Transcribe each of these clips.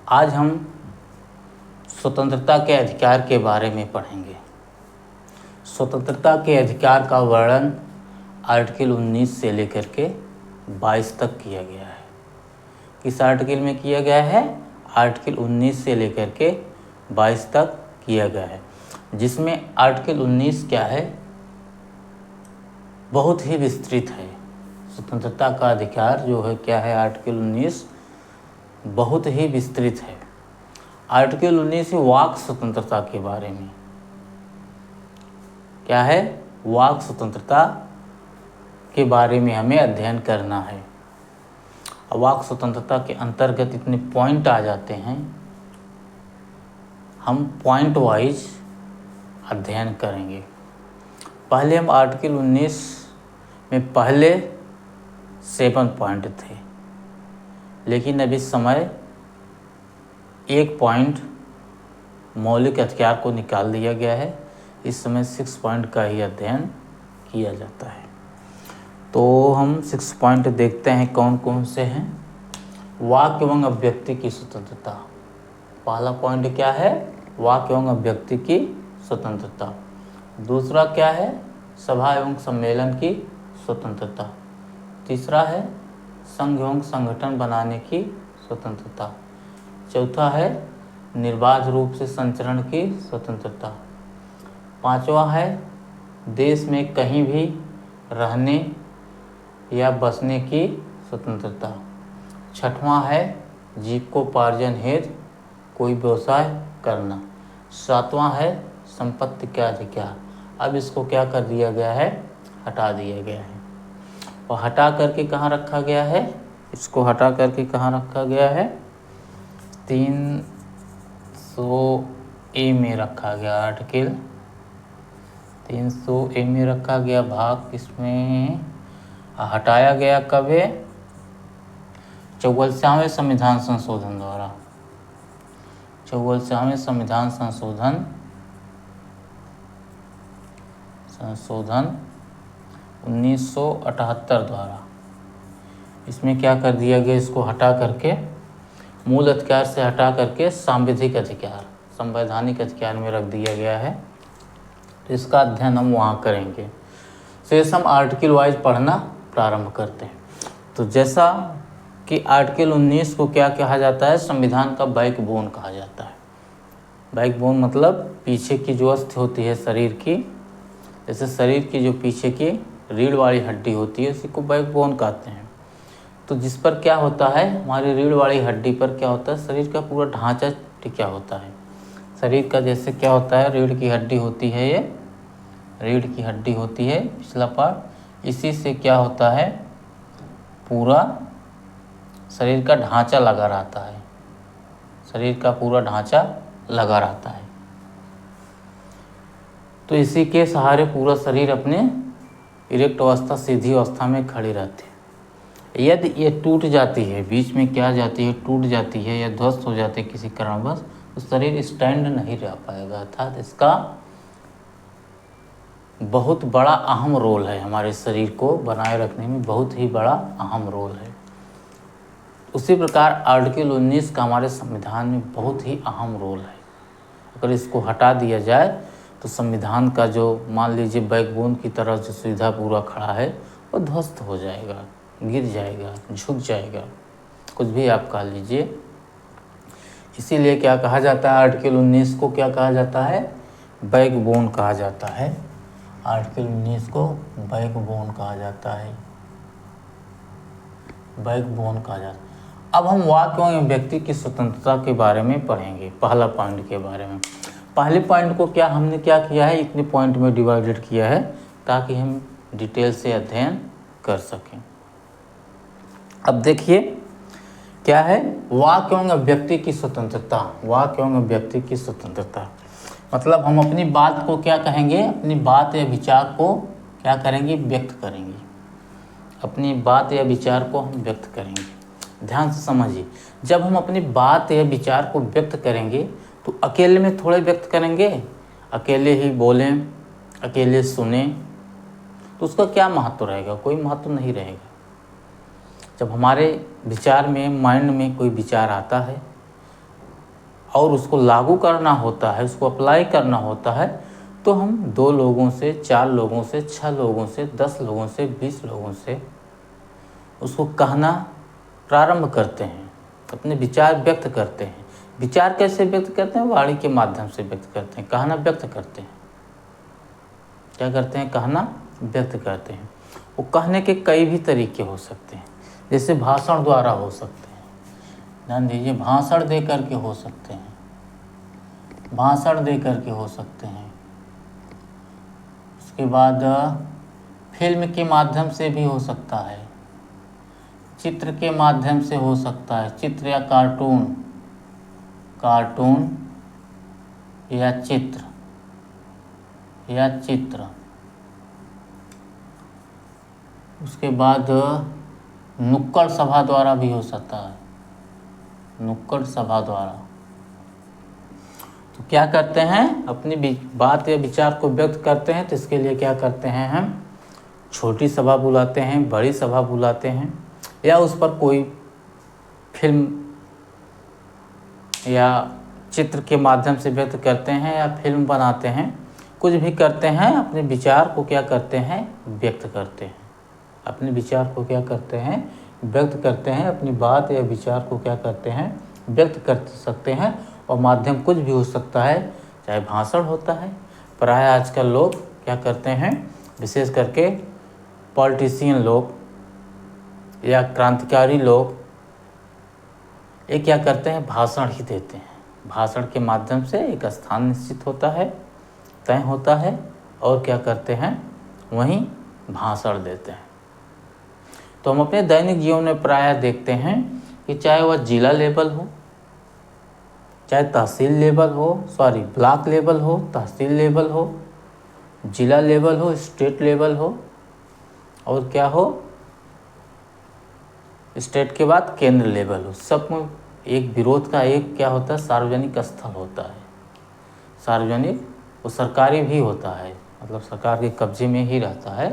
आज हम स्वतंत्रता के अधिकार के बारे में पढ़ेंगे। स्वतंत्रता के अधिकार का वर्णन आर्टिकल 19 से लेकर के 22 तक किया गया है। किस आर्टिकल में किया गया है? आर्टिकल 19 से लेकर के 22 तक किया गया है, जिसमें आर्टिकल 19 क्या है, बहुत ही विस्तृत है। स्वतंत्रता का अधिकार जो है क्या है, आर्टिकल 19 बहुत ही विस्तृत है। आर्टिकल 19 वाक स्वतंत्रता के बारे में क्या है, वाक स्वतंत्रता के बारे में हमें अध्ययन करना है। वाक स्वतंत्रता के अंतर्गत इतने पॉइंट आ जाते हैं, हम पॉइंट वाइज अध्ययन करेंगे। पहले हम आर्टिकल 19 में पहले 7 पॉइंट थे, लेकिन अभी समय एक पॉइंट मौलिक अधिकार को निकाल दिया गया है। इस समय 6 पॉइंट का ही अध्ययन किया जाता है। तो हम 6 पॉइंट देखते हैं कौन कौन से हैं। वाक एवं अभिव्यक्ति की स्वतंत्रता। पहला पॉइंट क्या है? वाक एवं अभिव्यक्ति की स्वतंत्रता। दूसरा क्या है? सभा एवं सम्मेलन की स्वतंत्रता। तीसरा है संघ एवं संगठन बनाने की स्वतंत्रता। चौथा है निर्बाध रूप से संचरण की स्वतंत्रता। पांचवा है देश में कहीं भी रहने या बसने की स्वतंत्रता। छठवां है जीविकोपार्जन हेतु कोई व्यवसाय करना। सातवां है संपत्ति का अधिकार। अब इसको क्या कर दिया गया है? हटा दिया गया है। और हटा करके कहाँ रखा गया है? इसको हटा करके कहाँ रखा गया है? 300A में रखा गया। आर्टिकल 300A में रखा गया। भाग इसमें हटाया गया कब है? 44वें संविधान संशोधन द्वारा। 44वें संविधान संशोधन 1978 द्वारा। इसमें क्या कर दिया गया? इसको हटा करके मूल अधिकार से हटा करके सांविधिक अधिकार, संवैधानिक अधिकार में रख दिया गया है। तो इसका अध्ययन हम वहाँ करेंगे। शेष हम आर्टिकल वाइज पढ़ना प्रारंभ करते हैं। तो जैसा कि आर्टिकल 19 को क्या कहा जाता है? संविधान का बैकबोन कहा जाता है। बैकबोन मतलब पीछे की जो अस्थि होती है शरीर की, जैसे शरीर की जो पीछे की रीढ़ वाली हड्डी होती है, उसी को बैकबोन कहते हैं। तो जिस पर क्या होता है, हमारी रीढ़ वाली हड्डी पर क्या होता है? शरीर का पूरा ढांचा टिका होता है। शरीर का जैसे क्या होता है, रीढ़ की हड्डी होती है, ये रीढ़ की हड्डी होती है पिछला पार्ट, इसी से क्या होता है, पूरा शरीर का ढांचा लगा रहता है। शरीर का पूरा ढांचा लगा रहता है। तो इसी के सहारे पूरा शरीर अपने इरेक्ट अवस्था, सीधी अवस्था में खड़ी रहती है। यदि ये टूट जाती है, बीच में क्या जाती है, टूट जाती है या ध्वस्त हो जाती है किसी कारणवश, तो शरीर स्टैंड नहीं रह पाएगा। अर्थात इसका बहुत बड़ा अहम रोल है, हमारे शरीर को बनाए रखने में बहुत ही बड़ा अहम रोल है। उसी प्रकार आर्टिकल 19 का हमारे संविधान में बहुत ही अहम रोल है। अगर इसको हटा दिया जाए तो संविधान का जो मान लीजिए बैकबोन की तरह जो सुविधा पूरा खड़ा है, वो ध्वस्त हो जाएगा, गिर जाएगा, झुक जाएगा, कुछ भी आप कह लीजिए। इसीलिए क्या कहा जाता है? आर्टिकल 19 को क्या कहा जाता है? बैकबोन कहा जाता है। आर्टिकल 19 को बैकबोन कहा जाता है। बैकबोन कहा जाता है। अब हम वाक एवं व्यक्ति की स्वतंत्रता के बारे में पढ़ेंगे। पहला पॉइंट के बारे में। पहले पॉइंट को क्या हमने क्या किया है, इतने पॉइंट में डिवाइडेड किया है ताकि हम डिटेल से अध्ययन कर सकें। अब देखिए क्या है, वाक एवं अभिव्यक्ति की स्वतंत्रता। वाक एवं अभिव्यक्ति की स्वतंत्रता मतलब हम अपनी बात को क्या कहेंगे, अपनी बात या विचार को क्या करेंगे, व्यक्त करेंगे। अपनी बात या विचार को हम व्यक्त करेंगे। ध्यान से समझिए, जब हम अपनी बात या विचार को व्यक्त करेंगे तो अकेले में थोड़े व्यक्त करेंगे, अकेले ही बोलें, अकेले सुने, तो उसका क्या महत्व रहेगा? कोई महत्व नहीं रहेगा। जब हमारे विचार में, माइंड में कोई विचार आता है और उसको लागू करना होता है, उसको अप्लाई करना होता है, तो हम 2 लोगों से, 4 लोगों से, 6 लोगों से, 10 लोगों से, 20 लोगों से उसको कहना प्रारंभ करते हैं, अपने विचार व्यक्त करते हैं। विचार कैसे व्यक्त करते हैं? वाणी के माध्यम से व्यक्त करते हैं, कहना व्यक्त करते हैं। क्या करते हैं? कहना व्यक्त करते हैं। वो कहने के कई भी तरीके हो सकते हैं, जैसे भाषण द्वारा हो सकते हैं, ध्यान दीजिए, भाषण दे करके हो सकते हैं, भाषण दे करके हो सकते हैं। उसके बाद फिल्म के माध्यम से भी हो सकता है, चित्र के माध्यम से हो सकता है, चित्र या कार्टून, कार्टून या चित्र, या चित्र। उसके बाद नुक्कड़ सभा द्वारा भी हो सकता है, नुक्कड़ सभा द्वारा। तो क्या करते हैं? अपनी बात या विचार को व्यक्त करते हैं, तो इसके लिए क्या करते हैं? हम छोटी सभा बुलाते हैं, बड़ी सभा बुलाते हैं, या उस पर कोई फिल्म या चित्र के माध्यम से व्यक्त करते हैं, या फिल्म बनाते हैं, कुछ भी करते हैं, अपने विचार को क्या करते हैं? व्यक्त करते हैं। अपने विचार को क्या करते हैं? व्यक्त करते हैं। अपनी बात या विचार को क्या करते हैं? व्यक्त कर सकते हैं। और माध्यम कुछ भी हो सकता है, चाहे भाषण होता है। प्राय आजकल लोग क्या करते हैं, विशेष करके पॉलिटिशियन लोग या क्रांतिकारी लोग, ये क्या करते हैं? भाषण ही देते हैं। भाषण के माध्यम से एक स्थान निश्चित होता है, तय होता है, और क्या करते हैं? वहीं भाषण देते हैं। तो हम अपने दैनिक जीवन में प्रायः देखते हैं कि चाहे वह जिला लेवल हो, चाहे तहसील लेवल हो, ब्लॉक लेवल हो, तहसील लेवल हो, जिला लेवल हो, स्टेट लेवल हो, और क्या हो, स्टेट के बाद केंद्र लेवल हो, सब में एक विरोध का एक क्या होता है? सार्वजनिक स्थल होता है। सार्वजनिक, वो सरकारी भी होता है, मतलब सरकार के कब्जे में ही रहता है,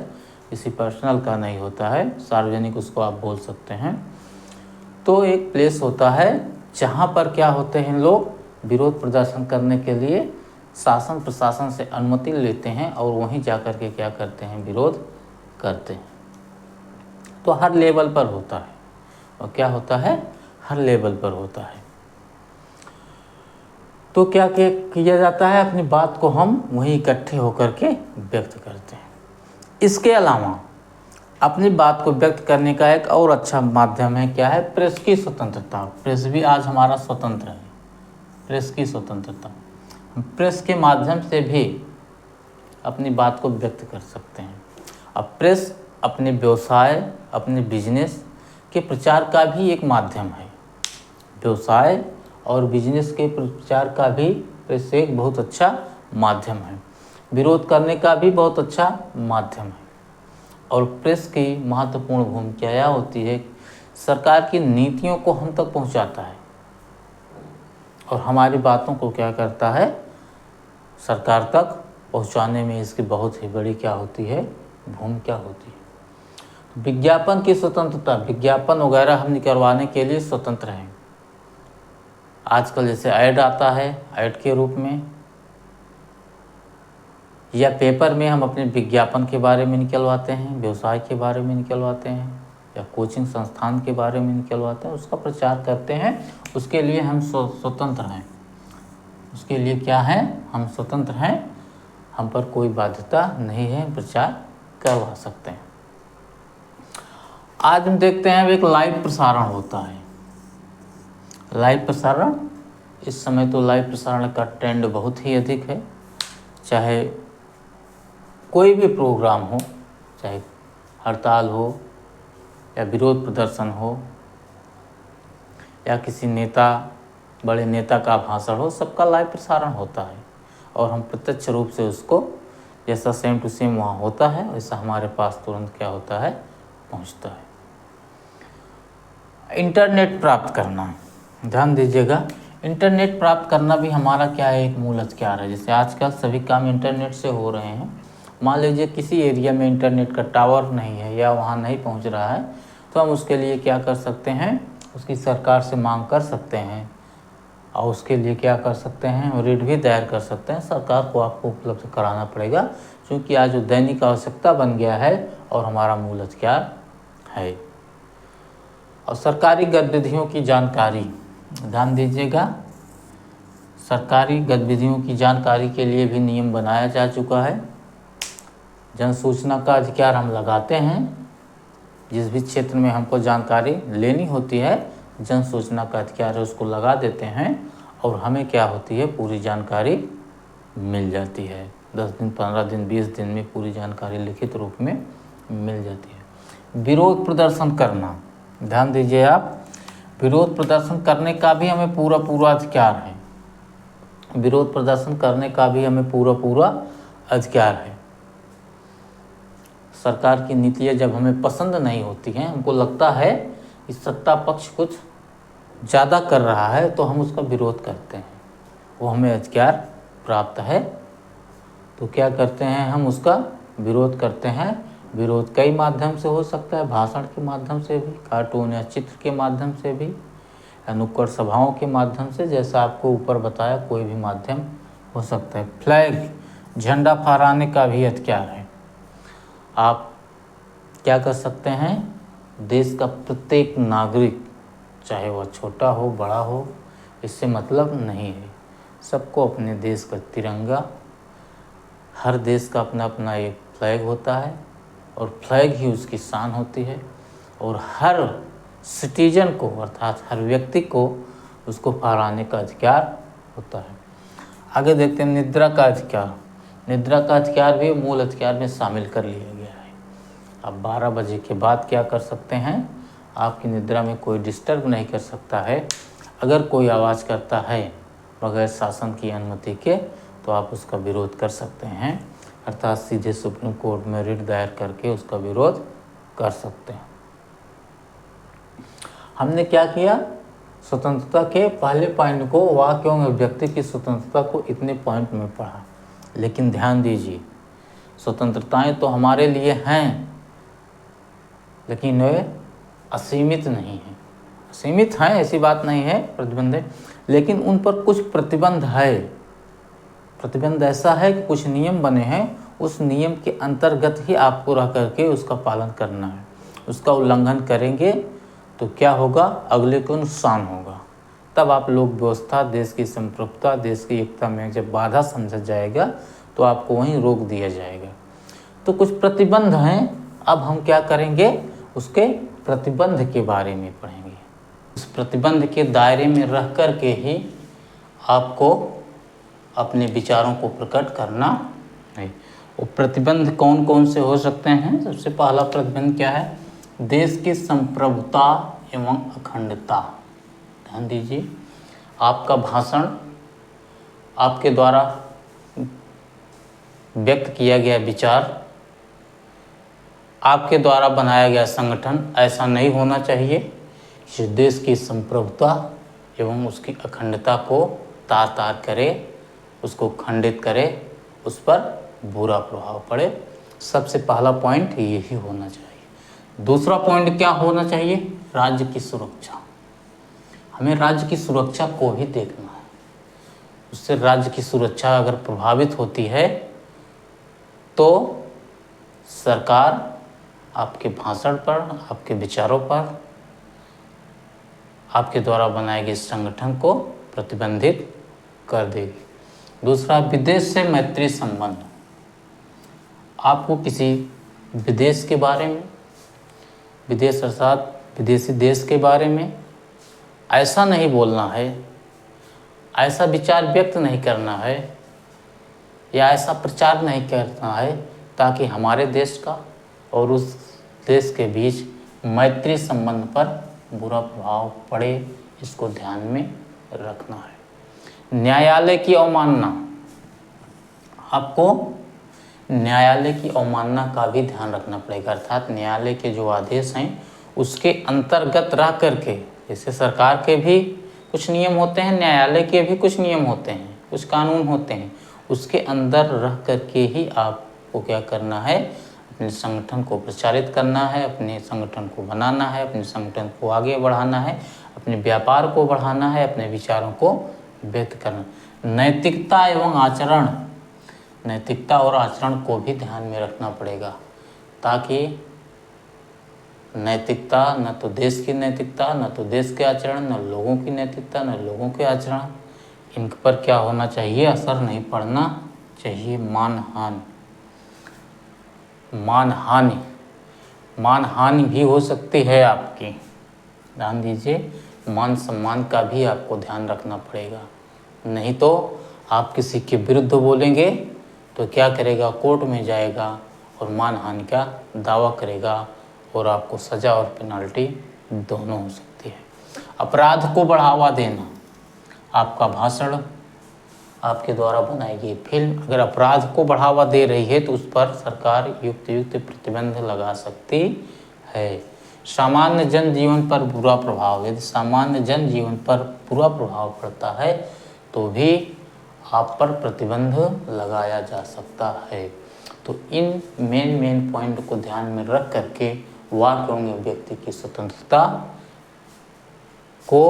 किसी पर्सनल का नहीं होता है, सार्वजनिक उसको आप बोल सकते हैं। तो एक प्लेस होता है जहाँ पर क्या होते हैं, लोग विरोध प्रदर्शन करने के लिए शासन प्रशासन से अनुमति लेते हैं, और वहीं जाकर के क्या करते हैं? विरोध करते हैं। तो हर लेवल पर होता है, और क्या होता है? हर लेवल पर होता है। तो क्या किया जाता है? अपनी बात को हम वहीं इकट्ठे होकर के व्यक्त करते हैं। इसके अलावा अपनी बात को व्यक्त करने का एक और अच्छा माध्यम है, क्या है? प्रेस की स्वतंत्रता। प्रेस भी आज हमारा स्वतंत्र है, प्रेस की स्वतंत्रता। हम प्रेस के माध्यम से भी अपनी बात को व्यक्त कर सकते हैं। अब प्रेस अपने व्यवसाय, अपने बिजनेस के प्रचार का भी एक माध्यम है। व्यवसाय और बिजनेस के प्रचार का भी प्रेस एक बहुत अच्छा माध्यम है। विरोध करने का भी बहुत अच्छा माध्यम है। और प्रेस की महत्वपूर्ण भूमिका यह होती है, सरकार की नीतियों को हम तक पहुंचाता है, और हमारी बातों को क्या करता है? सरकार तक पहुंचाने में इसकी बहुत ही बड़ी क्या होती है? भूमिका होती है। विज्ञापन की स्वतंत्रता, विज्ञापन वगैरह हम निकलवाने के लिए स्वतंत्र हैं। आजकल जैसे ऐड आता है, ऐड के रूप में या पेपर में हम अपने विज्ञापन के बारे में निकलवाते हैं, व्यवसाय के बारे में निकलवाते हैं, या कोचिंग संस्थान के बारे में निकलवाते हैं, उसका प्रचार करते हैं। उसके लिए हम स्वतंत्र हैं। उसके लिए क्या है? हम स्वतंत्र हैं, हम पर कोई बाध्यता नहीं है, प्रचार करवा सकते हैं। आज हम देखते हैं एक लाइव प्रसारण होता है। लाइव प्रसारण, इस समय तो लाइव प्रसारण का ट्रेंड बहुत ही अधिक है। चाहे कोई भी प्रोग्राम हो, चाहे हड़ताल हो, या विरोध प्रदर्शन हो, या किसी नेता, बड़े नेता का भाषण हो, सबका लाइव प्रसारण होता है, और हम प्रत्यक्ष रूप से उसको जैसा सेम टू सेम वहाँ होता है, वैसा हमारे पास तुरंत क्या होता है? पहुँचता है। इंटरनेट प्राप्त करना, ध्यान दीजिएगा, इंटरनेट प्राप्त करना भी हमारा क्या है? एक मूल हथियार है। जैसे आजकल सभी काम इंटरनेट से हो रहे हैं। मान लीजिए किसी एरिया में इंटरनेट का टावर नहीं है, या वहाँ नहीं पहुँच रहा है, तो हम उसके लिए क्या कर सकते हैं? उसकी सरकार से मांग कर सकते हैं, और उसके लिए क्या कर सकते हैं, रिट भी दायर कर सकते हैं। सरकार को आपको उपलब्ध कराना पड़ेगा, क्योंकि आज जो दैनिक आवश्यकता बन गया है और हमारा मूल अधिकार है। और सरकारी गतिविधियों की जानकारी, ध्यान दीजिएगा, सरकारी गतिविधियों की जानकारी के लिए भी नियम बनाया जा चुका है। जन सूचना का अधिकार हम लगाते हैं, जिस भी क्षेत्र में हमको जानकारी लेनी होती है, जन सूचना का अधिकार है उसको लगा देते हैं और हमें क्या होती है, पूरी जानकारी मिल जाती है। 10 दिन, 15 दिन, 20 दिन में पूरी जानकारी लिखित रूप में मिल जाती है। विरोध प्रदर्शन करना, ध्यान दीजिए आप, विरोध प्रदर्शन करने का भी हमें पूरा अधिकार है। विरोध प्रदर्शन करने का भी हमें पूरा अधिकार है। सरकार की नीतियाँ जब हमें पसंद नहीं होती हैं, हमको लगता है कि सत्ता पक्ष कुछ ज़्यादा कर रहा है, तो हम उसका विरोध करते हैं, वो हमें अधिकार प्राप्त है, तो क्या करते हैं, हम उसका विरोध करते हैं। विरोध कई माध्यम से हो सकता है, भाषण के माध्यम से भी, कार्टून या चित्र के माध्यम से भी, नुक्कड़ सभाओं के माध्यम से, जैसा आपको ऊपर बताया कोई भी माध्यम हो सकता है। फ्लैग, झंडा फहराने का भी अधिकार है। आप क्या कर सकते हैं, देश का प्रत्येक नागरिक, चाहे वह छोटा हो बड़ा हो, इससे मतलब नहीं है, सबको अपने देश का तिरंगा, हर देश का अपना अपना एक फ्लैग होता है और फ्लैग ही उसकी शान होती है, और हर सिटीजन को अर्थात हर व्यक्ति को उसको फहराने का अधिकार होता है। आगे देखते हैं निद्रा का अधिकार। निद्रा का अधिकार भी मूल अधिकार में शामिल कर लिया गया है। अब 12 बजे के बाद क्या कर सकते हैं, आपकी निद्रा में कोई डिस्टर्ब नहीं कर सकता है। अगर कोई आवाज़ करता है बगैर शासन की अनुमति के, तो आप उसका विरोध कर सकते हैं, अर्थात सीधे सुप्रीम कोर्ट में रिट दायर करके उसका विरोध कर सकते हैं। हमने क्या किया, स्वतंत्रता के पहले पॉइंट को, वाक्य एवं अभिव्यक्ति की स्वतंत्रता को इतने पॉइंट में पढ़ा, लेकिन ध्यान दीजिए, स्वतंत्रताएं तो हमारे लिए हैं, लेकिन वे असीमित नहीं हैं। सीमित हैं, ऐसी बात नहीं है, प्रतिबंध है, लेकिन उन पर कुछ प्रतिबंध है। प्रतिबंध ऐसा है कि कुछ नियम बने हैं, उस नियम के अंतर्गत ही आपको रह करके उसका पालन करना है। उसका उल्लंघन करेंगे तो क्या होगा, अगले को नुकसान होगा। तब आप लोक व्यवस्था, देश की संप्रभुता, देश की एकता में जब बाधा समझा जाएगा तो आपको वहीं रोक दिया जाएगा। तो कुछ प्रतिबंध हैं, अब हम क्या करेंगे, उसके प्रतिबंध के बारे में पढ़ेंगे। उस प्रतिबंध के दायरे में रह कर के ही आपको अपने विचारों को प्रकट करना है। वो प्रतिबंध कौन कौन से हो सकते हैं, सबसे पहला प्रतिबंध क्या है, देश की संप्रभुता एवं अखंडता। ध्यान दीजिए, आपका भाषण, आपके द्वारा व्यक्त किया गया विचार, आपके द्वारा बनाया गया संगठन ऐसा नहीं होना चाहिए कि देश की संप्रभुता एवं उसकी अखंडता को तार तार करे, उसको खंडित करे, उस पर बुरा प्रभाव पड़े। सबसे पहला पॉइंट यही होना चाहिए। दूसरा पॉइंट क्या होना चाहिए, राज्य की सुरक्षा। हमें राज्य की सुरक्षा को भी देखना है। उससे राज्य की सुरक्षा अगर प्रभावित होती है तो सरकार आपके भाषण पर, आपके विचारों पर, आपके द्वारा बनाए गए संगठन को प्रतिबंधित कर देगी। दूसरा, विदेश से मैत्री संबंध। आपको किसी विदेश के बारे में, विदेश अर्थात विदेशी देश के बारे में ऐसा नहीं बोलना है, ऐसा विचार व्यक्त नहीं करना है, या ऐसा प्रचार नहीं करना है ताकि हमारे देश का और उस देश के बीच मैत्री संबंध पर बुरा प्रभाव पड़े। इसको ध्यान में रखना है। न्यायालय की अवमानना, आपको न्यायालय की अवमानना का भी ध्यान रखना पड़ेगा, अर्थात न्यायालय के जो आदेश हैं उसके अंतर्गत रह करके, जैसे सरकार के भी कुछ नियम होते हैं, न्यायालय के भी कुछ नियम होते हैं, कुछ कानून होते हैं, उसके अंदर रह करके ही आपको क्या करना है, अपने संगठन को प्रचारित करना है, अपने संगठन को बनाना है, अपने संगठन को आगे बढ़ाना है, अपने व्यापार को बढ़ाना है, अपने विचारों को व्यक्त करना। नैतिकता एवं आचरण, नैतिकता और आचरण को भी ध्यान में रखना पड़ेगा, ताकि नैतिकता न तो देश की नैतिकता, न तो देश के आचरण, न लोगों की नैतिकता, न लोगों के आचरण, इन पर क्या होना चाहिए, असर नहीं पड़ना चाहिए। मानहानि भी हो सकती है आपकी, ध्यान दीजिए। मान सम्मान का भी आपको ध्यान रखना पड़ेगा, नहीं तो आप किसी के विरुद्ध बोलेंगे तो क्या करेगा, कोर्ट में जाएगा और मानहानि का दावा करेगा और आपको सज़ा और पेनाल्टी दोनों हो सकती है। अपराध को बढ़ावा देना, आपका भाषण, आपके द्वारा बनाई गई फिल्म अगर अपराध को बढ़ावा दे रही है तो उस पर सरकार युक्त प्रतिबंध लगा सकती है। सामान्य जनजीवन पर बुरा प्रभाव, यदि सामान्य जनजीवन पर बुरा प्रभाव पड़ता है तो भी आप पर प्रतिबंध लगाया जा सकता है। तो इन मेन पॉइंट को ध्यान में रख करके वाक्य एवं व्यक्ति की स्वतंत्रता को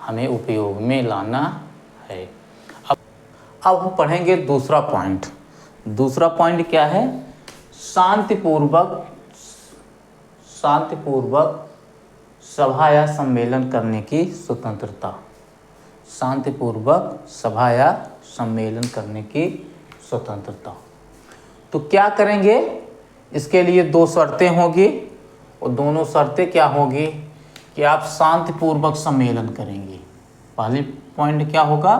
हमें उपयोग में लाना है। अब हम पढ़ेंगे दूसरा पॉइंट। दूसरा पॉइंट क्या है, शांतिपूर्वक सभा या सम्मेलन करने की स्वतंत्रता। शांतिपूर्वक सभा या सम्मेलन करने की स्वतंत्रता। तो क्या करेंगे, इसके लिए दो शर्तें होगी और दोनों शर्तें क्या होगी कि आप शांतिपूर्वक सम्मेलन करेंगे। पहली पॉइंट क्या होगा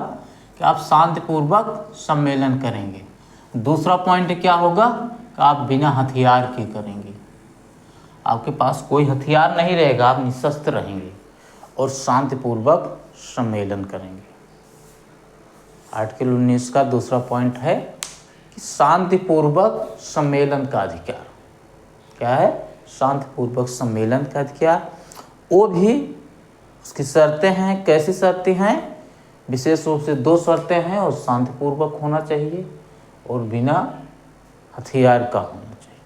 कि आप शांतिपूर्वक सम्मेलन करेंगे। दूसरा पॉइंट क्या होगा कि आप बिना हथियार के करेंगे। आपके पास कोई हथियार नहीं रहेगा, आप निशस्त्र रहेंगे और शांतिपूर्वक सम्मेलन करेंगे। आर्टिकल 19 का दूसरा पॉइंट है कि शांतिपूर्वक सम्मेलन का अधिकार। क्या है, शांतिपूर्वक सम्मेलन का अधिकार। वो भी उसकी शर्तें हैं। कैसी शर्तें हैं, विशेष रूप से दो शर्तें हैं, और शांतिपूर्वक होना चाहिए और बिना हथियार का होना चाहिए।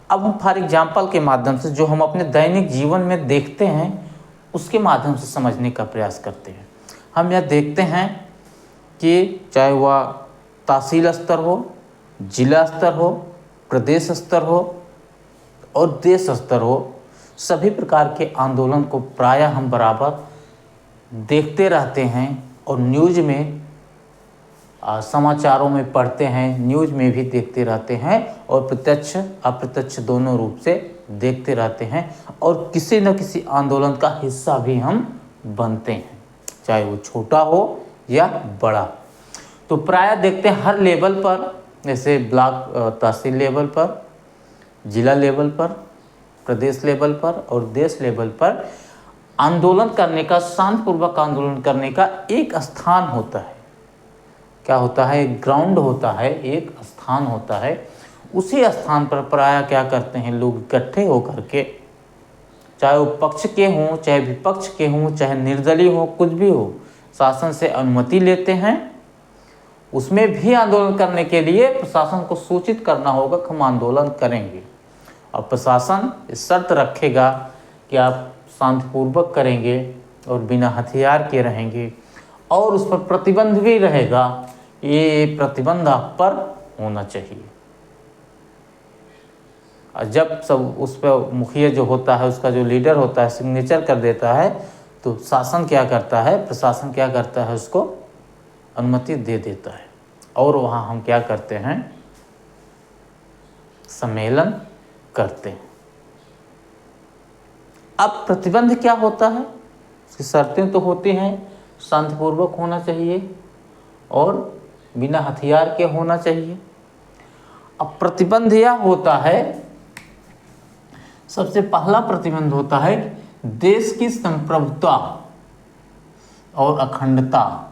अब हम फॉर एग्जाम्पल के माध्यम से जो हम अपने दैनिक जीवन में देखते हैं उसके माध्यम से समझने का प्रयास करते हैं। हम यह देखते हैं कि चाहे वह तहसील स्तर हो, जिला स्तर हो, प्रदेश स्तर हो और देश स्तर हो, सभी प्रकार के आंदोलन को प्रायः हम बराबर देखते रहते हैं और न्यूज़ में, समाचारों में पढ़ते हैं, न्यूज़ में भी देखते रहते हैं और प्रत्यक्ष अप्रत्यक्ष दोनों रूप से देखते रहते हैं और किसी न किसी आंदोलन का हिस्सा भी हम बनते हैं, चाहे वो छोटा हो या बड़ा। तो प्रायः देखते हैं हर लेवल पर, जैसे ब्लॉक तहसील लेवल पर, जिला लेवल पर, प्रदेश लेवल पर और देश लेवल पर आंदोलन करने का, शांतिपूर्वक आंदोलन करने का एक स्थान होता है। क्या होता है, एक ग्राउंड होता है, एक स्थान होता है। उसी स्थान पर प्रायः क्या करते हैं लोग इकट्ठे होकर के, चाहे वो पक्ष के हों, चाहे विपक्ष के हों, चाहे निर्दलीय हो, कुछ भी हो, शासन से अनुमति लेते हैं। उसमें भी आंदोलन करने के लिए प्रशासन को सूचित करना होगा कि हम आंदोलन करेंगे, और प्रशासन इस शर्त रखेगा कि आप शांतिपूर्वक करेंगे और बिना हथियार के रहेंगे, और उस पर प्रतिबंध भी रहेगा। ये प्रतिबंध आप पर होना चाहिए। और जब सब उस पर मुखिया जो होता है, उसका जो लीडर होता है, सिग्नेचर कर देता है, तो शासन क्या करता है, प्रशासन क्या करता है, उसको अनुमति दे देता है और वहाँ हम क्या करते हैं, सम्मेलन करते हैं। अब प्रतिबंध क्या होता है, उसकी शर्तें तो होती हैं, शांतिपूर्वक होना चाहिए और बिना हथियार के होना चाहिए। अब प्रतिबंध यह होता है, सबसे पहला प्रतिबंध होता है देश की संप्रभुता और अखंडता।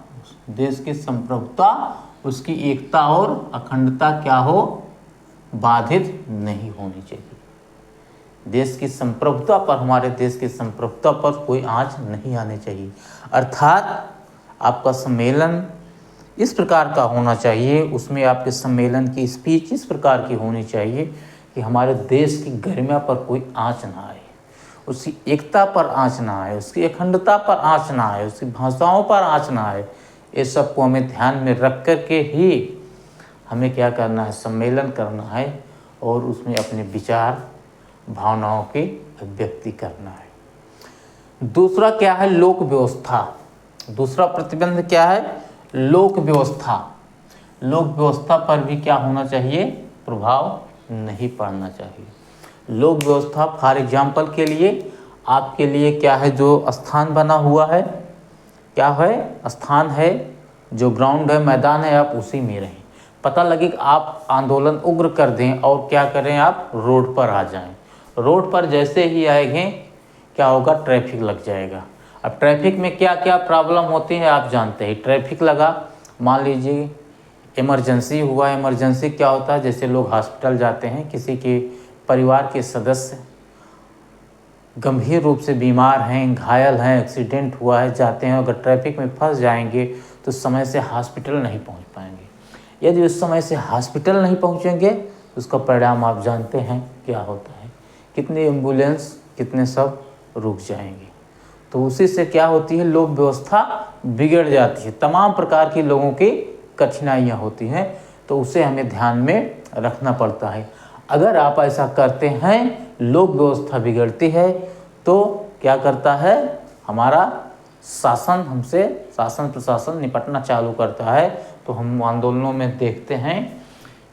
देश की संप्रभुता, उसकी एकता और अखंडता क्या हो, बाधित नहीं होनी चाहिए। देश की संप्रभुता पर, हमारे देश की संप्रभुता पर कोई आंच नहीं आनी चाहिए। अर्थात आपका सम्मेलन इस प्रकार का होना चाहिए, उसमें आपके सम्मेलन की स्पीच इस प्रकार की होनी चाहिए कि हमारे देश की गरिमा पर कोई आंच ना आए, उसकी एकता पर आँच ना आए, उसकी अखंडता पर आँच ना आए, उसकी भाषाओं पर आँच ना आए, ये सब को हमें ध्यान में रख कर के ही हमें क्या करना है, सम्मेलन करना है और उसमें अपने विचार भावनाओं की अभिव्यक्ति करना है। दूसरा क्या है, लोक व्यवस्था। दूसरा प्रतिबंध क्या है, लोक व्यवस्था। लोक व्यवस्था पर भी क्या होना चाहिए, प्रभाव नहीं पड़ना चाहिए। लोक व्यवस्था फॉर एग्जाम्पल के लिए आपके लिए क्या है, जो स्थान बना हुआ है, क्या है, स्थान है, जो ग्राउंड है, मैदान है, आप उसी में रहें। पता लगे कि आप आंदोलन उग्र कर दें और क्या करें, आप रोड पर आ जाएं। रोड पर जैसे ही आएंगे क्या होगा, ट्रैफिक लग जाएगा। अब ट्रैफिक में क्या क्या प्रॉब्लम होती है आप जानते हैं। ट्रैफिक लगा, मान लीजिए इमरजेंसी हुआ। इमरजेंसी क्या होता है, जैसे लोग हॉस्पिटल जाते हैं, किसी के परिवार के सदस्य गंभीर रूप से बीमार हैं, घायल हैं, एक्सीडेंट हुआ है, जाते हैं, अगर ट्रैफिक में फंस जाएंगे तो समय से हॉस्पिटल नहीं पहुंच पाएंगे। यदि उस समय से हॉस्पिटल नहीं पहुंचेंगे तो उसका परिणाम आप जानते हैं क्या होता है, कितने एम्बुलेंस, कितने सब रुक जाएंगे। तो उसी से क्या होती है, लोक व्यवस्था बिगड़ जाती है, तमाम प्रकार की लोगों की कठिनाइयाँ होती हैं। तो उसे हमें ध्यान में रखना पड़ता है। अगर आप ऐसा करते हैं, लोक व्यवस्था बिगड़ती है, तो क्या करता है, हमारा शासन, हमसे शासन प्रशासन निपटना चालू करता है। तो हम आंदोलनों में देखते हैं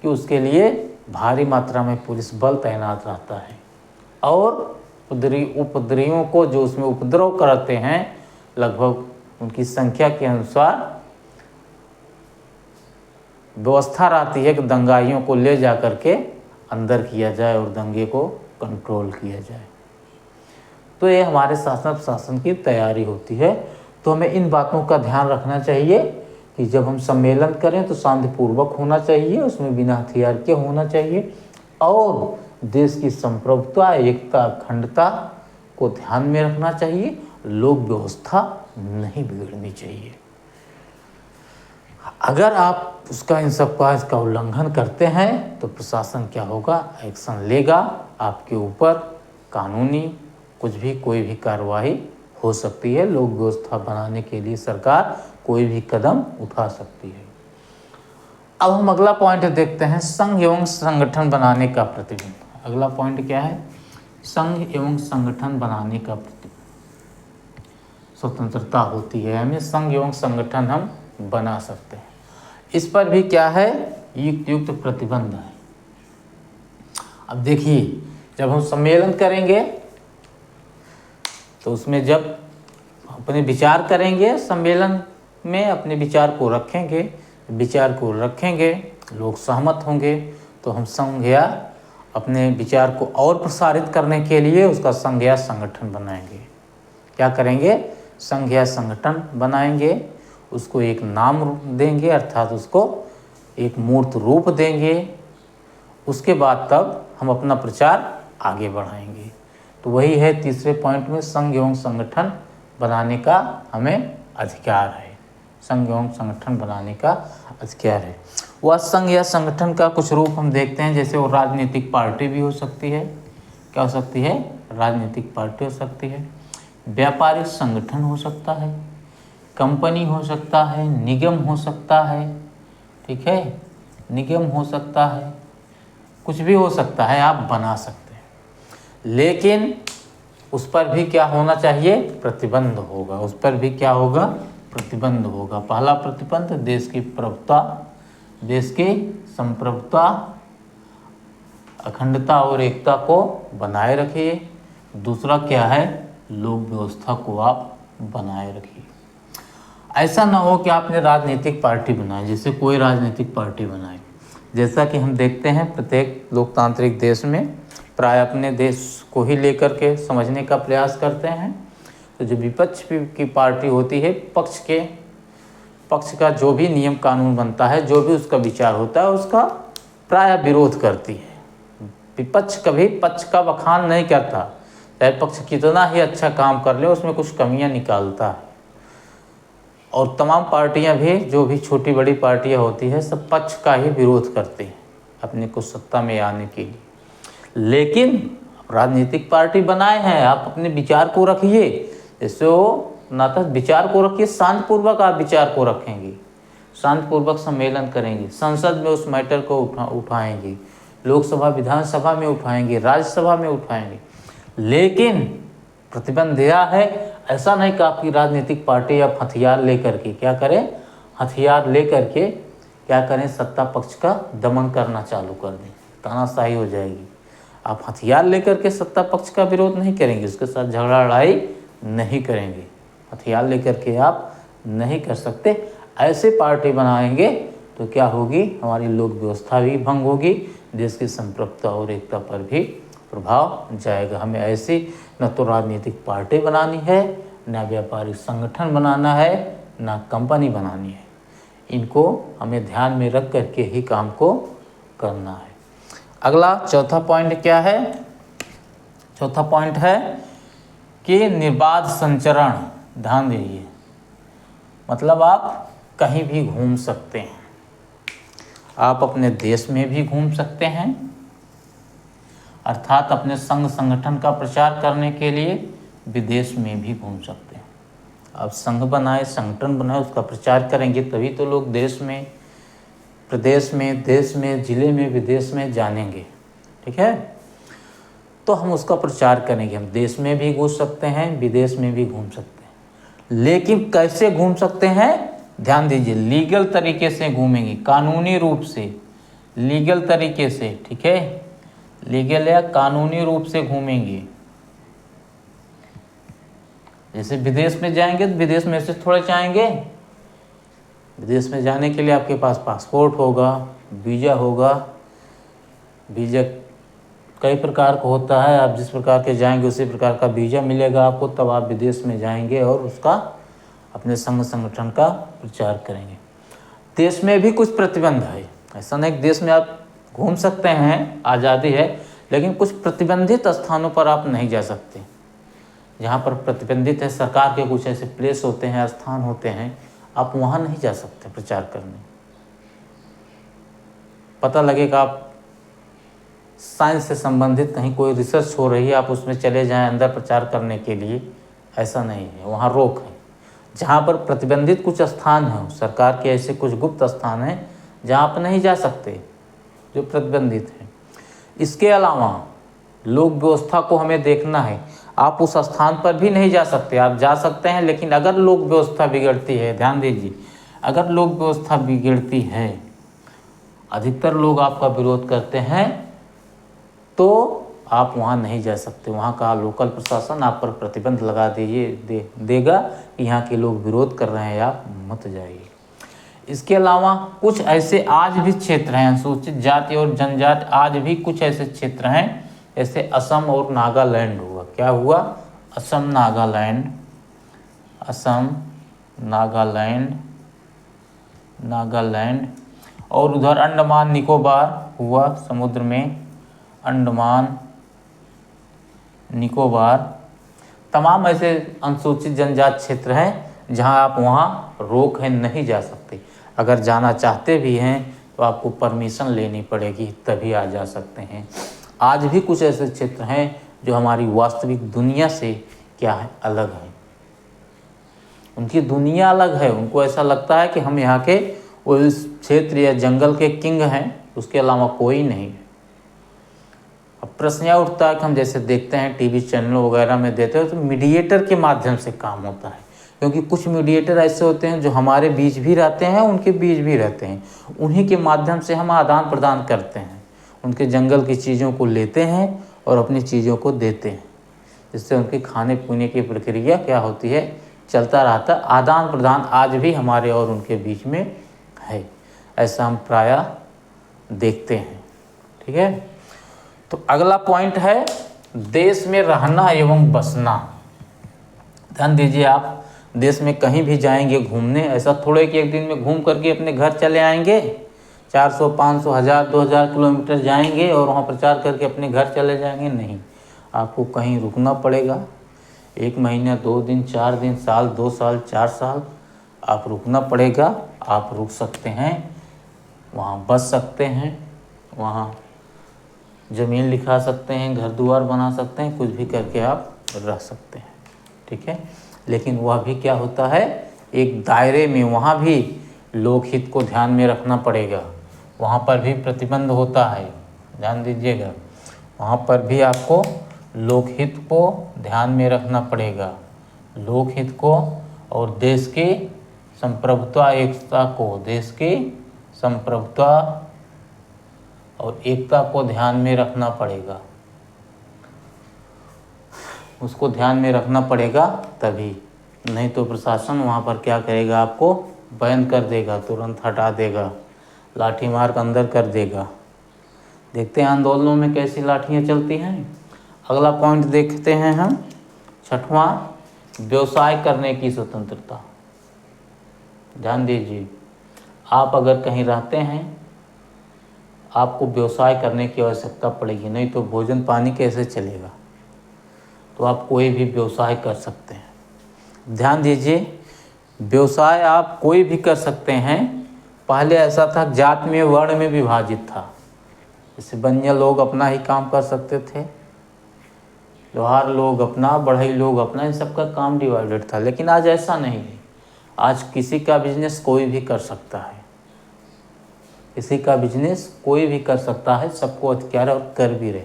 कि उसके लिए भारी मात्रा में पुलिस बल तैनात रहता है और उपद्रवियों को जो उसमें उपद्रव करते हैं, लगभग उनकी संख्या के अनुसार व्यवस्था रहती है कि दंगाइयों को ले जा कर के अंदर किया जाए और दंगे को कंट्रोल किया जाए। तो ये हमारे शासन प्रशासन की तैयारी होती है। तो हमें इन बातों का ध्यान रखना चाहिए कि जब हम सम्मेलन करें तो शांतिपूर्वक होना चाहिए, उसमें बिना हथियार के होना चाहिए और देश की संप्रभुता, एकता, अखंडता को ध्यान में रखना चाहिए। लोक व्यवस्था नहीं बिगड़नी चाहिए। अगर आप उसका इन सब का इसका उल्लंघन करते हैं तो प्रशासन क्या होगा, एक्शन लेगा आपके ऊपर, कानूनी कुछ भी कोई भी कार्रवाई हो सकती है। लोक व्यवस्था बनाने के लिए सरकार कोई भी कदम उठा सकती है। अब हम अगला पॉइंट देखते हैं, संघ एवं संगठन बनाने का प्रतिबंध। अगला पॉइंट क्या है, संघ एवं संगठन बनाने का प्रतिबंध। स्वतंत्रता होती है, हमें संघ एवं संगठन हम बना सकते हैं। इस पर भी क्या है, युक्त प्रतिबंध है। अब देखिए, जब हम सम्मेलन करेंगे तो उसमें जब अपने विचार करेंगे, सम्मेलन में अपने विचार को रखेंगे, लोग सहमत होंगे तो हम संघ या अपने विचार को और प्रसारित करने के लिए उसका संघ या संगठन बनाएंगे। क्या करेंगे, संघ या संगठन बनाएंगे, उसको एक नाम देंगे, अर्थात उसको एक मूर्त रूप देंगे। उसके बाद तब हम अपना प्रचार आगे बढ़ाएंगे। तो वही है तीसरे पॉइंट में, संघ एवं संगठन बनाने का हमें अधिकार है। संघ एवं संगठन बनाने का अधिकार है। वह संघ या संगठन का कुछ रूप हम देखते हैं, जैसे वो राजनीतिक पार्टी भी हो सकती है। क्या हो सकती है, राजनीतिक पार्टी हो सकती है, व्यापारिक संगठन हो सकता है, कंपनी हो सकता है, निगम हो सकता है, ठीक है, निगम हो सकता है, कुछ भी हो सकता है, आप बना सकते हैं। लेकिन उस पर भी क्या होना चाहिए, प्रतिबंध होगा। उस पर भी क्या होगा, प्रतिबंध होगा। पहला प्रतिबंध, देश की प्रभुता, देश की संप्रभुता, अखंडता और एकता को बनाए रखिए। दूसरा क्या है, लोक व्यवस्था को आप बनाए रखिए। ऐसा ना हो कि आपने राजनीतिक पार्टी बनाई, जैसे कोई राजनीतिक पार्टी बनाए। जैसा कि हम देखते हैं प्रत्येक लोकतांत्रिक देश में प्राय अपने देश को ही लेकर के समझने का प्रयास करते हैं। तो जो विपक्ष की पार्टी होती है, पक्ष का जो भी नियम कानून बनता है, जो भी उसका विचार होता है, उसका प्राय विरोध करती है। विपक्ष कभी पक्ष का बखान नहीं करता, चाहे पक्ष कितना ही अच्छा काम कर ले, उसमें कुछ कमियां निकालता है। और तमाम पार्टियां भी, जो भी छोटी बड़ी पार्टियां होती है, सब पक्ष का ही विरोध करती हैं अपने को सत्ता में आने के लिए। लेकिन राजनीतिक पार्टी बनाए हैं, आप अपने विचार को रखिए, जैसे वो ना तो विचार को रखिए, शांतिपूर्वक आप विचार को रखेंगे, शांतिपूर्वक सम्मेलन करेंगे, संसद में उस मैटर को उठाएंगे, लोकसभा विधानसभा में उठाएंगे, राज्यसभा में उठाएंगे। लेकिन प्रतिबंध यह है, ऐसा नहीं कि आपकी राजनीतिक पार्टी अब हथियार लेकर के क्या करें, हथियार लेकर के क्या करें, सत्ता पक्ष का दमन करना चालू कर दें, तानाशाही हो जाएगी। आप हथियार लेकर के सत्ता पक्ष का विरोध नहीं करेंगे, उसके साथ झगड़ा लड़ाई नहीं करेंगे, हथियार लेकर के आप नहीं कर सकते। ऐसे पार्टी बनाएंगे तो क्या होगी, हमारी लोक व्यवस्था भी भंग होगी, देश की संप्रभुता और एकता पर भी प्रभाव जाएगा। हमें ऐसी न तो राजनीतिक पार्टी बनानी है, न व्यापारिक संगठन बनाना है, न कंपनी बनानी है। इनको हमें ध्यान में रख करके ही काम को करना है। अगला चौथा पॉइंट क्या है, चौथा पॉइंट है कि निर्बाध संचरण। ध्यान दीजिए, मतलब आप कहीं भी घूम सकते हैं, आप अपने देश में भी घूम सकते हैं, अर्थात अपने संघ संगठन का प्रचार करने के लिए विदेश में भी घूम सकते हैं। आप संघ बनाए, संगठन बनाए, उसका प्रचार करेंगे तभी तो लोग देश में, प्रदेश में, देश में, जिले में, विदेश में जानेंगे। ठीक है, तो हम उसका प्रचार करेंगे। हम देश में भी घूम सकते हैं, विदेश में भी घूम सकते हैं। लेकिन कैसे घूम सकते हैं, ध्यान दीजिए, लीगल तरीके से घूमेंगे, कानूनी रूप से, लीगल तरीके से। ठीक है, लीगल या कानूनी रूप से घूमेंगे। जैसे विदेश में जाएंगे तो विदेश में से थोड़े जाएंगे, विदेश में जाने के लिए आपके पास पासपोर्ट होगा, वीज़ा होगा। वीज़ा कई प्रकार का होता है, आप जिस प्रकार के जाएंगे उसी प्रकार का वीज़ा मिलेगा आपको, तब आप विदेश में जाएंगे और उसका अपने संघ संगठन का प्रचार करेंगे। देश में भी कुछ प्रतिबंध है, ऐसा नहीं कि देश में आप घूम सकते हैं, आज़ादी है, लेकिन कुछ प्रतिबंधित स्थानों पर आप नहीं जा सकते। जहाँ पर प्रतिबंधित है, सरकार के कुछ ऐसे प्लेस होते हैं, स्थान होते हैं, आप वहाँ नहीं जा सकते प्रचार करने। पता लगेगा आप साइंस से संबंधित कहीं कोई रिसर्च हो रही है, आप उसमें चले जाएं अंदर प्रचार करने के लिए, ऐसा नहीं है, वहाँ रोक है। जहाँ पर प्रतिबंधित कुछ स्थान हैं, सरकार के ऐसे कुछ गुप्त स्थान हैं जहाँ आप नहीं जा सकते, जो प्रतिबंधित हैं। इसके अलावा लोक व्यवस्था को हमें देखना है, आप उस स्थान पर भी नहीं जा सकते, आप जा सकते हैं लेकिन अगर लोक व्यवस्था बिगड़ती है, ध्यान दीजिए, अगर लोक व्यवस्था बिगड़ती है, अधिकतर लोग आपका विरोध करते हैं, तो आप वहाँ नहीं जा सकते। वहाँ का लोकल प्रशासन आप पर प्रतिबंध लगा देगा कि यहाँ के लोग विरोध कर रहे हैं, आप मत जाइए। इसके अलावा कुछ ऐसे आज भी क्षेत्र हैं, अनुसूचित जाति और जनजाति, आज भी कुछ ऐसे क्षेत्र हैं, जैसे असम और नागालैंड हुआ। क्या हुआ, असम नागालैंड, असम नागालैंड, और उधर अंडमान निकोबार हुआ, समुद्र में अंडमान निकोबार। तमाम ऐसे अनुसूचित जनजाति क्षेत्र हैं जहां आप वहां रोक है, नहीं जा सकते। अगर जाना चाहते भी हैं तो आपको परमिशन लेनी पड़ेगी, तभी आ जा सकते हैं। आज भी कुछ ऐसे क्षेत्र हैं जो हमारी वास्तविक दुनिया से क्या है, अलग है। उनकी दुनिया अलग है, उनको ऐसा लगता है कि हम यहाँ के उस क्षेत्र या जंगल के किंग हैं, उसके अलावा कोई नहीं है। अब प्रश्न यह उठता है कि हम जैसे देखते हैं टीवी चैनल वगैरह में देते हैं तो मीडिएटर के माध्यम से काम होता है, क्योंकि कुछ मीडिएटर ऐसे होते हैं जो हमारे बीच भी रहते हैं, उनके बीच भी रहते हैं, उन्हीं के माध्यम से हम आदान प्रदान करते हैं, उनके जंगल की चीज़ों को लेते हैं और अपनी चीज़ों को देते हैं, जिससे उनके खाने पीने की प्रक्रिया क्या होती है, चलता रहता। आदान प्रदान आज भी हमारे और उनके बीच में है, ऐसा हम प्रायः देखते हैं। ठीक है, तो अगला पॉइंट है देश में रहना एवं बसना। ध्यान दीजिए, आप देश में कहीं भी जाएंगे घूमने, ऐसा थोड़े कि एक दिन में घूम करके अपने घर चले आएंगे, 400, 500, 1000, 2000 किलोमीटर जाएंगे और वहाँ प्रचार करके अपने घर चले जाएंगे, नहीं। आपको कहीं रुकना पड़ेगा, 1 महीना, 2 दिन, 4 दिन, साल, 2 साल, 4 साल आप रुकना पड़ेगा। आप रुक सकते हैं, वहाँ बस सकते हैं, वहाँ ज़मीन लिखा सकते हैं, घर द्वार बना सकते हैं, कुछ भी करके आप रह सकते हैं, ठीक है। लेकिन वह भी क्या होता है, एक दायरे में, वहाँ भी लोकहित को ध्यान में रखना पड़ेगा, वहाँ पर भी प्रतिबंध होता है, ध्यान दीजिएगा। वहाँ पर भी आपको लोकहित को ध्यान में रखना पड़ेगा, लोकहित को और देश की संप्रभुता एकता को, देश की संप्रभुता और एकता को ध्यान में रखना पड़ेगा, उसको ध्यान में रखना पड़ेगा तभी, नहीं तो प्रशासन वहाँ पर क्या करेगा, आपको बैन कर देगा, तुरंत हटा देगा, लाठी मार कर अंदर कर देगा। देखते हैं आंदोलनों में कैसी लाठियाँ चलती हैं। अगला पॉइंट देखते हैं हम, 6वां, व्यवसाय करने की स्वतंत्रता। ध्यान दीजिए, आप अगर कहीं रहते हैं, आपको व्यवसाय करने की आवश्यकता पड़ेगी, नहीं तो भोजन पानी कैसे चलेगा। तो आप कोई भी व्यवसाय कर सकते हैं। ध्यान दीजिए, व्यवसाय आप कोई भी कर सकते हैं। पहले ऐसा था, जात में वर्ण में विभाजित था, जैसे बनिया लोग अपना ही काम कर सकते थे, लोहार लोग अपना, बढ़ई लोग अपना, इन सब का काम डिवाइडेड था। लेकिन आज ऐसा नहीं है, आज किसी का बिजनेस कोई भी कर सकता है, किसी का बिजनेस कोई भी कर सकता है, सबको अधिकार और कर भी रहे।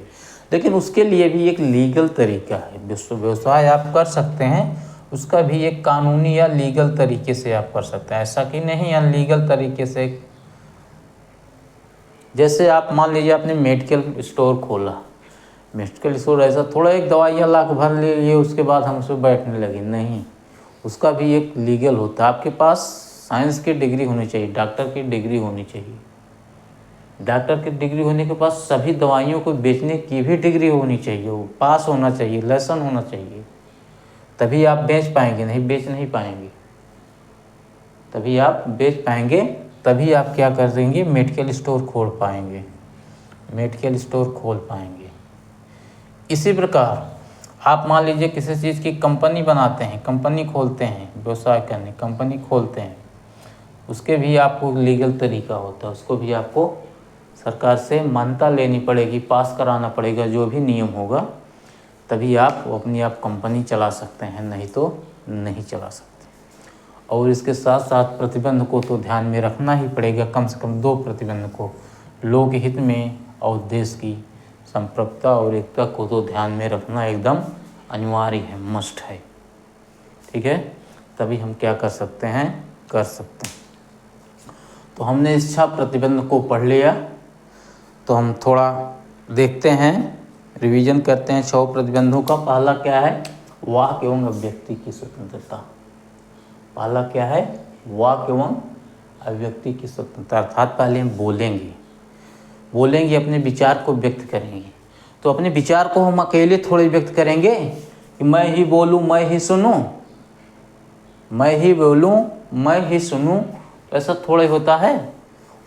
लेकिन उसके लिए भी एक लीगल तरीका है। व्यवसाय आप कर सकते हैं, उसका भी एक कानूनी या लीगल तरीके से आप कर सकते हैं, ऐसा कि नहीं अनलीगल तरीके से। जैसे आप मान लीजिए आपने मेडिकल स्टोर खोला, मेडिकल स्टोर ऐसा थोड़ा एक दवाइयाँ लाख भर ले लिए, उसके बाद हम उसमें बैठने लगे, नहीं, उसका भी एक लीगल होता है। आपके पास साइंस की डिग्री होनी चाहिए, डॉक्टर की डिग्री होनी चाहिए, डॉक्टर की डिग्री होने के बाद सभी दवाइयों को बेचने की भी डिग्री होनी चाहिए, वो पास होना चाहिए, लाइसेंस होना चाहिए, तभी आप बेच पाएंगे, नहीं बेच नहीं पाएंगे, तभी आप बेच पाएंगे, तभी आप क्या कर देंगे, मेडिकल स्टोर खोल पाएंगे, मेडिकल स्टोर खोल पाएंगे। इसी प्रकार आप मान लीजिए किसी चीज़ की कंपनी बनाते हैं, कंपनी खोलते हैं, व्यवसाय करने कंपनी खोलते हैं, उसके भी आपको लीगल तरीका होता है, उसको भी आपको सरकार से मान्यता लेनी पड़ेगी, पास कराना पड़ेगा, जो भी नियम होगा, तभी आप अपनी आप कंपनी चला सकते हैं, नहीं तो नहीं चला सकते। और इसके साथ साथ प्रतिबंध को तो ध्यान में रखना ही पड़ेगा, कम से कम 2 प्रतिबंध को, लोकहित में और देश की संप्रभुता और एकता को तो ध्यान में रखना एकदम अनिवार्य है, मस्ट है, ठीक है। तभी हम क्या कर सकते हैं, कर सकते हैं। तो हमने इस 6 प्रतिबंध को पढ़ लिया, तो हम थोड़ा देखते हैं, रिवीजन करते हैं 6 प्रतिबंधों का। पहला क्या है, वाक एवं अभिव्यक्ति की स्वतंत्रता। पहला क्या है, वाक एवं अभिव्यक्ति की स्वतंत्रता, अर्थात पहले हम बोलेंगे, अपने विचार को व्यक्त करेंगे। तो अपने विचार को हम अकेले थोड़े व्यक्त करेंगे कि मैं ही बोलूँ मैं ही सुनूँ, मैं ही बोलूँ मैं ही सुनूँ, ऐसा थोड़े होता है।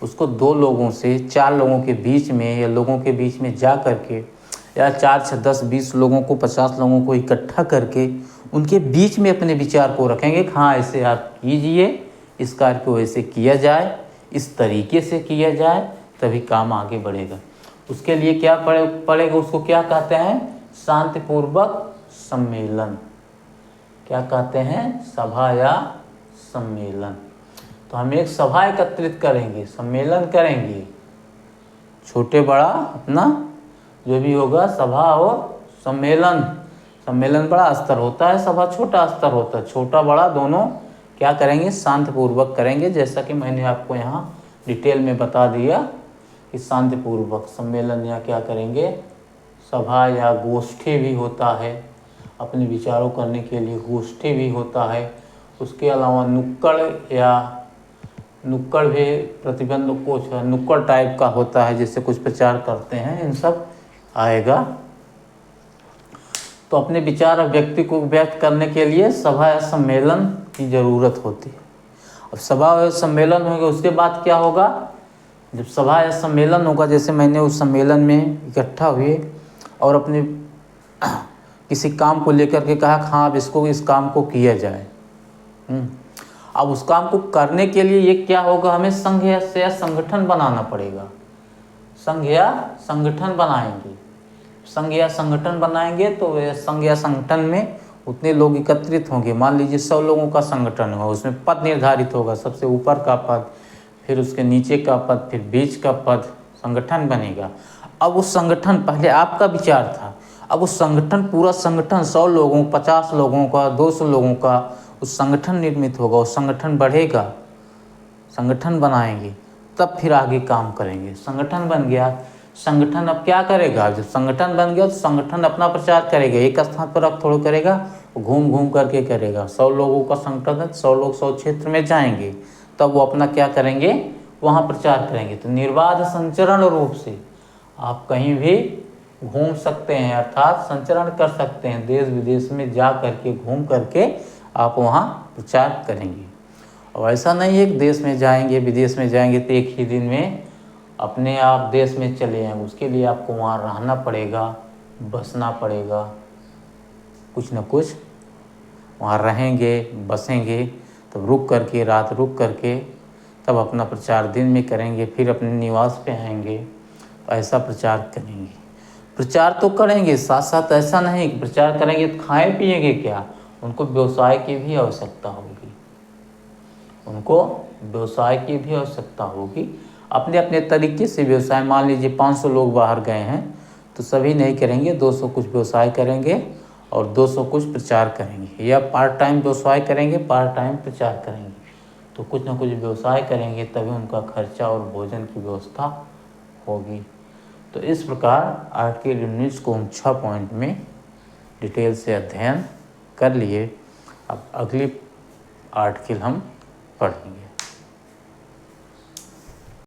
उसको 2 लोगों से 4 लोगों के बीच में, या लोगों के बीच में जा करके, या 4 6 10 20 लोगों को, 50 लोगों को इकट्ठा करके उनके बीच में अपने विचार को रखेंगे कि हाँ ऐसे आप कीजिए, इस कार्य को ऐसे किया जाए, इस तरीके से किया जाए, तभी काम आगे बढ़ेगा। उसके लिए क्या पड़ेगा, उसको क्या कहते हैं, शांतिपूर्वक सम्मेलन। क्या कहते हैं, सभा या सम्मेलन। तो हम एक सभा एकत्रित करेंगे, सम्मेलन करेंगे, छोटे बड़ा अपना जो भी होगा, सभा और सम्मेलन। सम्मेलन बड़ा स्तर होता है, सभा छोटा स्तर होता है, छोटा बड़ा दोनों क्या करेंगे, शांतिपूर्वक करेंगे। जैसा कि मैंने आपको यहाँ डिटेल में बता दिया कि शांतिपूर्वक सम्मेलन या क्या करेंगे, सभा या गोष्ठी भी होता है, अपने विचारों करने के लिए गोष्ठी भी होता है। उसके अलावा नुक्कड़ भी प्रतिबंध कुछ नुक्कड़ टाइप का होता है, जिससे कुछ प्रचार करते हैं, इन सब आएगा। तो अपने विचार व्यक्ति को व्यक्त करने के लिए सभा या सम्मेलन की ज़रूरत होती है। अब सभा या सम्मेलन होगा, उसके बाद क्या होगा, जब सभा या सम्मेलन होगा, जैसे मैंने उस सम्मेलन में इकट्ठा हुए और अपने किसी काम को लेकर के कहा, हाँ अब इसको इस काम को किया जाए। अब उस काम को करने के लिए ये क्या होगा, हमें संघ या संगठन बनाना पड़ेगा। संघ या संगठन बनाएंगे। संघ या संगठन बनाएंगे तो वह संघ या संगठन में उतने लोग एकत्रित होंगे। मान लीजिए 100 लोगों का संगठन होगा, उसमें पद निर्धारित होगा, सबसे ऊपर का पद, फिर उसके नीचे का पद, फिर बीच का पद, संगठन बनेगा। अब उस संगठन, पहले आपका विचार था, अब उस संगठन, पूरा संगठन 100 लोगों, 50 लोगों का, 200 लोगों का उस संगठन निर्मित होगा, उस संगठन बढ़ेगा, संगठन बनाएंगे, तब फिर आगे काम करेंगे। संगठन बन गया, संगठन अब क्या करेगा, जब संगठन बन गया तो संगठन अपना प्रचार करेगा, एक स्थान पर अब थोड़ा करेगा, घूम घूम करके करेगा। 100 लोगों का संगठन है, 100 लोग 100 क्षेत्र में जाएंगे, तब वो अपना क्या करेंगे, वहाँ प्रचार करेंगे। तो निर्बाध संचरण रूप से आप कहीं भी घूम सकते हैं, अर्थात संचरण कर सकते हैं, देश विदेश में जा करके, घूम करके आप वहाँ प्रचार करेंगे। और ऐसा नहीं है कि देश में जाएंगे, विदेश में जाएंगे तो एक ही दिन में अपने आप देश में चले आएंगे। उसके लिए आपको वहाँ रहना पड़ेगा, बसना पड़ेगा, कुछ न कुछ वहाँ रहेंगे, बसेंगे, तब रुक करके, रात रुक करके तब अपना प्रचार दिन में करेंगे, फिर अपने निवास पे आएंगे, ऐसा प्रचार करेंगे। प्रचार तो करेंगे, साथ साथ ऐसा नहीं कि प्रचार करेंगे तो खाएं पिएंगे क्या, उनको व्यवसाय की भी आवश्यकता होगी, उनको व्यवसाय की भी आवश्यकता होगी। अपने अपने तरीके से व्यवसाय, मान लीजिए 500 लोग बाहर गए हैं तो सभी नहीं करेंगे, 200 कुछ व्यवसाय करेंगे और 200 कुछ प्रचार करेंगे, या पार्ट टाइम व्यवसाय करेंगे, पार्ट टाइम प्रचार करेंगे। तो कुछ ना कुछ व्यवसाय करेंगे तभी उनका खर्चा और भोजन की व्यवस्था होगी। तो इस प्रकार आर्टिकल 19 को हम 6 पॉइंट में डिटेल से अध्ययन कर लिए। अब अगली आर्टिकल हम पढ़ेंगे।